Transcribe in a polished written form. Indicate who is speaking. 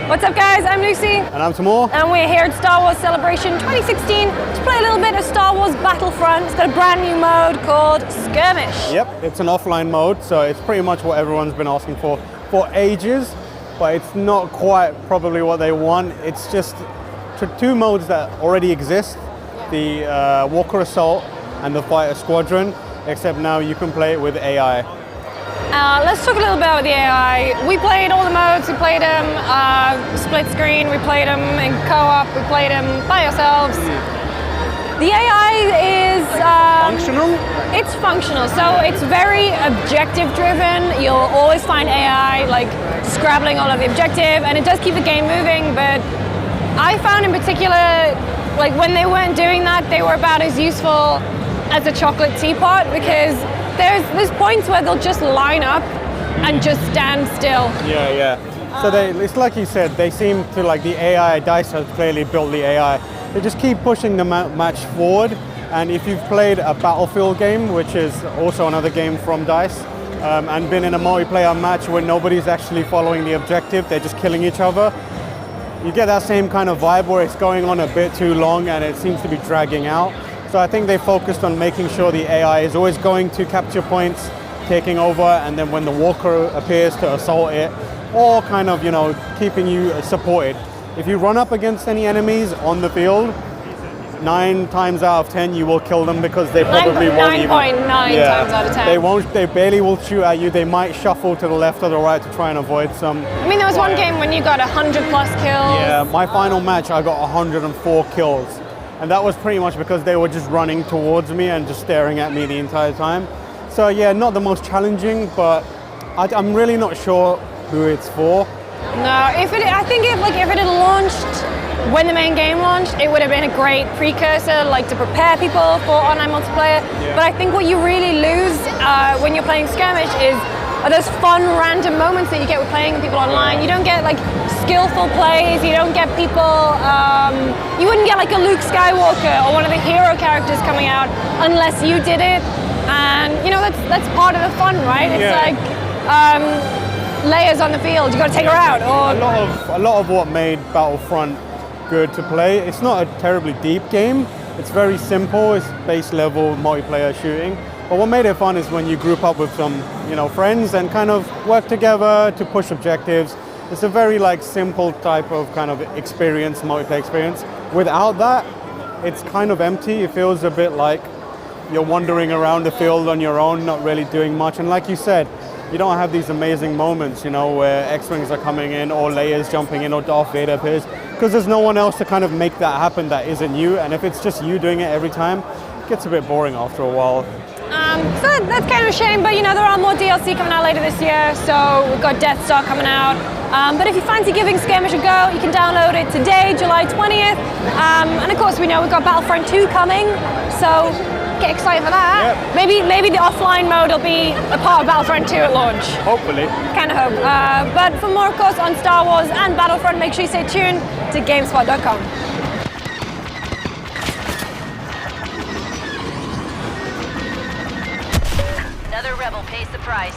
Speaker 1: What's up guys, I'm Lucy.
Speaker 2: And I'm Timur.
Speaker 1: And we're here at Star Wars Celebration 2016 to play a little bit of Star Wars Battlefront. It's got a brand new mode called Skirmish.
Speaker 2: Yep, it's an offline mode, so it's pretty much what everyone's been asking for ages, but it's not quite probably what they want. It's just two modes that already exist, the Walker Assault and the Fighter Squadron, except now you can play it with AI.
Speaker 1: Let's talk a little bit about the AI. We played all the modes, we played them split screen, we played them in co-op, we played them by ourselves. The AI is...
Speaker 2: functional?
Speaker 1: It's functional, so it's very objective driven. You'll always find AI like scrabbling all of the objective, and it does keep the game moving, but I found in particular, like when they weren't doing that, they were about as useful as a chocolate teapot, because there's points where they'll just line up and just stand still.
Speaker 2: Yeah. So it's like you said, they seem to, like, the AI, DICE has clearly built the AI. They just keep pushing the match forward. And if you've played a Battlefield game, which is also another game from DICE, and been in a multiplayer match where nobody's actually following the objective, they're just killing each other, you get that same kind of vibe where it's going on a bit too long and it seems to be dragging out. So I think they focused on making sure the AI is always going to capture points, taking over, and then when the walker appears to assault it, or kind of, keeping you supported. If you run up against any enemies on the field, 9 times out of 10 you will kill them, because they probably won't even.
Speaker 1: 9.9 times out of 10.
Speaker 2: They barely will shoot at you. They might shuffle to the left or the right to try and avoid some.
Speaker 1: I mean, there was one game when you got 100 plus kills.
Speaker 2: Yeah, my final match I got 104 kills. And that was pretty much because they were just running towards me and just staring at me the entire time. So yeah, not the most challenging, but I'm really not sure who it's for.
Speaker 1: No, I think if it had launched when the main game launched, it would have been a great precursor, like to prepare people for online multiplayer. Yeah. But I think what you really lose when you're playing Skirmish are those fun random moments that you get with playing with people online. You don't get like skillful plays, you don't get people, you wouldn't get like a Luke Skywalker or one of the hero characters coming out unless you did it. And that's part of the fun, right? It's like layers on the field, you got to take her out. Or
Speaker 2: a lot of what made Battlefront good to play, it's not a terribly deep game. It's very simple, it's base level multiplayer shooting. But what made it fun is when you group up with some, friends and kind of work together to push objectives. It's a very simple type of kind of experience, multiplayer experience. Without that, it's kind of empty. It feels a bit like you're wandering around the field on your own, not really doing much. And like you said, you don't have these amazing moments, where X-Wings are coming in or Leia's jumping in or Darth Vader appears, because there's no one else to kind of make that happen that isn't you. And if it's just you doing it every time, it gets a bit boring after a while.
Speaker 1: So that's kind of a shame, but there are more DLC coming out later this year, so we've got Death Star coming out. But if you fancy giving Skirmish a go, you can download it today, July 20th. And of course, we know we've got Battlefront 2 coming, so get excited for that. Yep. Maybe the offline mode will be a part of Battlefront 2 at launch.
Speaker 2: Hopefully.
Speaker 1: Kind of hope. But for more, of course, on Star Wars and Battlefront, make sure you stay tuned to GameSpot.com.
Speaker 3: Another rebel pays the price.